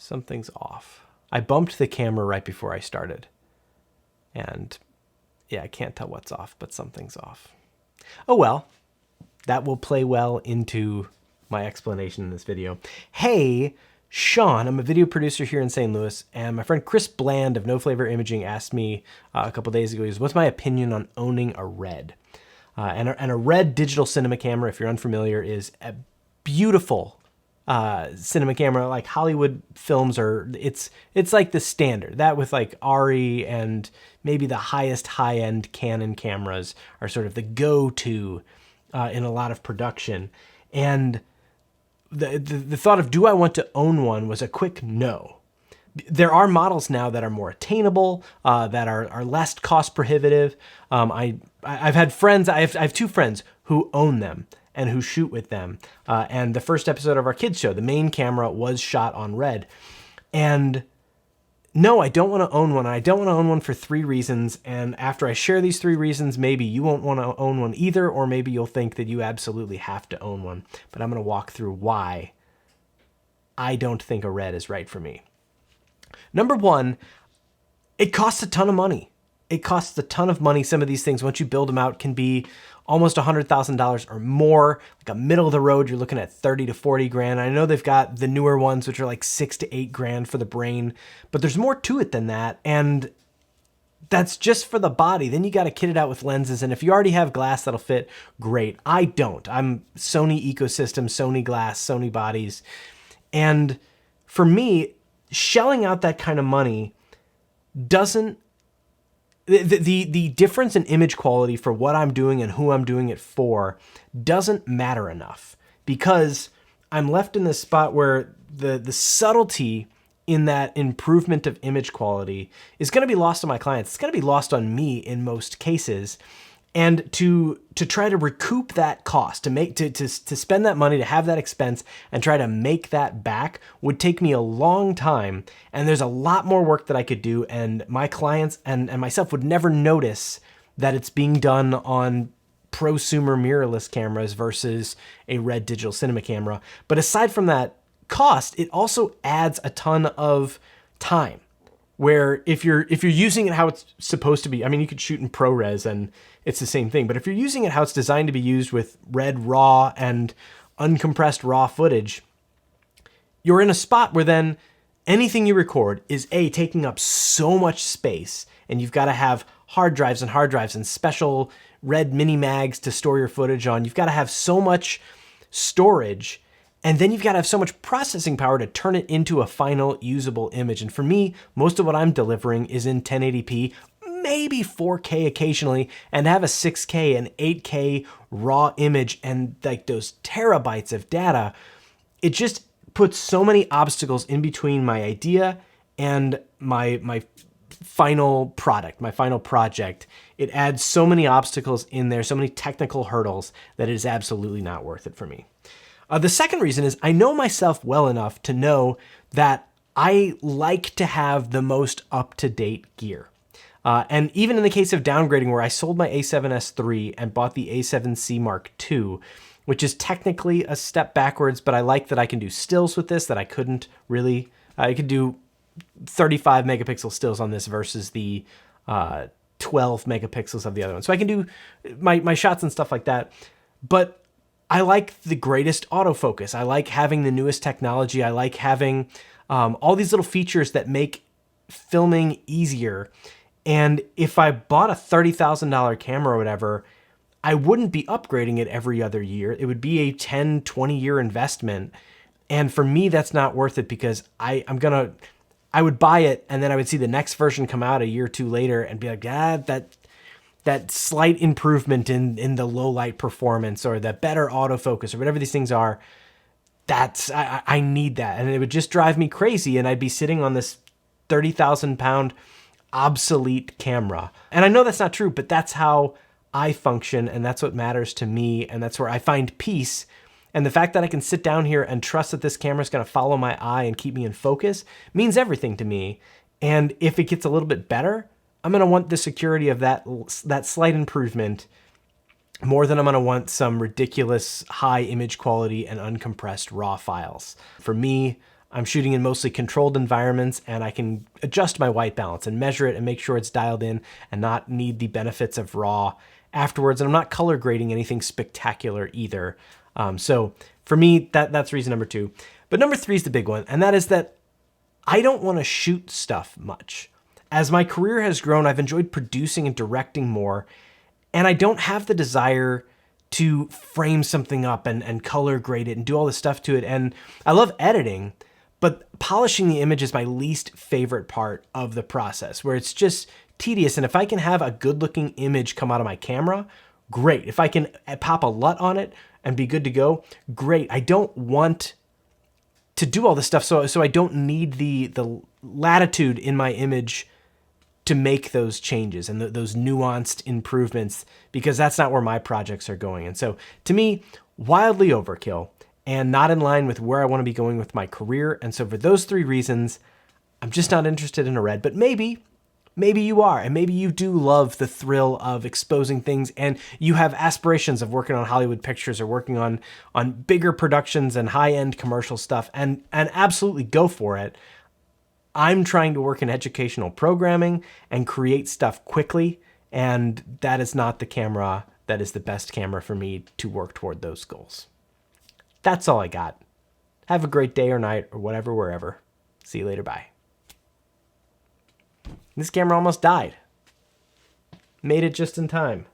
Something's off. I bumped the camera right before I started. And yeah, I can't tell what's off, but something's off. Oh well, that will play well into my explanation in this video. Hey, Sean, I'm a video producer here in St. Louis, and my friend Chris Bland of No Flavor Imaging asked me a couple days ago, he goes, what's my opinion on owning a RED? And a RED digital cinema camera, if you're unfamiliar, is a beautiful cinema camera. Like Hollywood films are, it's like the standard. That with like ARRI and maybe the highest high-end Canon cameras are sort of the go-to in a lot of production. And the thought of, do I want to own one, was a quick no. There are models now that are more attainable, that are less cost prohibitive. I've had friends, I have two friends who own them and who shoot with them. And the first episode of our kids show, the main camera was shot on RED. And no, I don't want to own one. I don't want to own one for 3 reasons. And after I share these 3 reasons, maybe you won't want to own one either, or maybe you'll think that you absolutely have to own one. But I'm going to walk through why I don't think a RED is right for me. Number 1, it costs a ton of money. It costs a ton of money. Some of these things, once you build them out, can be almost $100,000 or more. Like a middle of the road, you're looking at 30 to 40 grand. I know they've got the newer ones, which are like 6 to 8 grand for the brain, but there's more to it than that. And that's just for the body. Then you got to kit it out with lenses. And if you already have glass that'll fit, great. I don't. I'm Sony ecosystem, Sony glass, Sony bodies. And for me, shelling out that kind of money doesn't, the difference in image quality for what I'm doing and who I'm doing it for doesn't matter enough, because I'm left in this spot where the subtlety in that improvement of image quality is going to be lost on my clients. It's going to be lost on me in most cases. And to try to recoup that cost, to spend that money, to have that expense and try to make that back would take me a long time. And there's a lot more work that I could do. And my clients and myself would never notice that it's being done on prosumer mirrorless cameras versus a RED digital cinema camera. But aside from that cost, it also adds a ton of time. Where if you're using it how it's supposed to be, I mean, you could shoot in ProRes and it's the same thing, but if you're using it how it's designed to be used with RED RAW and uncompressed RAW footage, you're in a spot where then anything you record is taking up so much space, and you've got to have hard drives and special RED mini mags to store your footage on. You've got to have so much storage. And then you've got to have so much processing power to turn it into a final usable image. And for me, most of what I'm delivering is in 1080p, maybe 4K occasionally, and have a 6K and 8K raw image and like those terabytes of data. It just puts so many obstacles in between my idea and my final product, my final project. It adds so many obstacles in there, so many technical hurdles, that it is absolutely not worth it for me. The second reason is I know myself well enough to know that I like to have the most up-to-date gear. And even in the case of downgrading, where I sold my A7S III and bought the A7C Mark II, which is technically a step backwards, but I like that I can do stills with this that I couldn't really. I could do 35 megapixel stills on this versus the 12 megapixels of the other one. So I can do my shots and stuff like that. But I like the greatest autofocus. I like having the newest technology. I like having all these little features that make filming easier. And if I bought a $30,000 camera or whatever, I wouldn't be upgrading it every other year. It would be a 10, 20-year investment. And for me, that's not worth it, because I would buy it and then I would see the next version come out a year or two later and be like, that slight improvement in the low light performance or the better autofocus or whatever these things are, I need that. And it would just drive me crazy. And I'd be sitting on this 30,000 pound obsolete camera. And I know that's not true, but that's how I function. And that's what matters to me. And that's where I find peace. And the fact that I can sit down here and trust that this camera is going to follow my eye and keep me in focus means everything to me. And if it gets a little bit better, I'm going to want the security of that slight improvement more than I'm going to want some ridiculous high image quality and uncompressed raw files. For me, I'm shooting in mostly controlled environments, and I can adjust my white balance and measure it and make sure it's dialed in and not need the benefits of RAW afterwards. And I'm not color grading anything spectacular either. So for me, that's reason number 2. But number 3 is the big one, and that is that I don't want to shoot stuff much. As my career has grown, I've enjoyed producing and directing more, and I don't have the desire to frame something up and color grade it and do all this stuff to it. And I love editing, but polishing the image is my least favorite part of the process, where it's just tedious. And if I can have a good looking image come out of my camera, great. If I can pop a LUT on it and be good to go, great. I don't want to do all this stuff, so I don't need the latitude in my image to make those changes and those nuanced improvements, because that's not where my projects are going. And so to me, wildly overkill and not in line with where I want to be going with my career. And so for those 3 reasons, I'm just not interested in a red. But maybe you are, and maybe you do love the thrill of exposing things, and you have aspirations of working on Hollywood pictures or working on bigger productions and high-end commercial stuff, and absolutely go for it. I'm trying to work in educational programming and create stuff quickly, and that is not the camera that is the best camera for me to work toward those goals. That's all I got. Have a great day or night or whatever, wherever. See you later. Bye. This camera almost died. Made it just in time.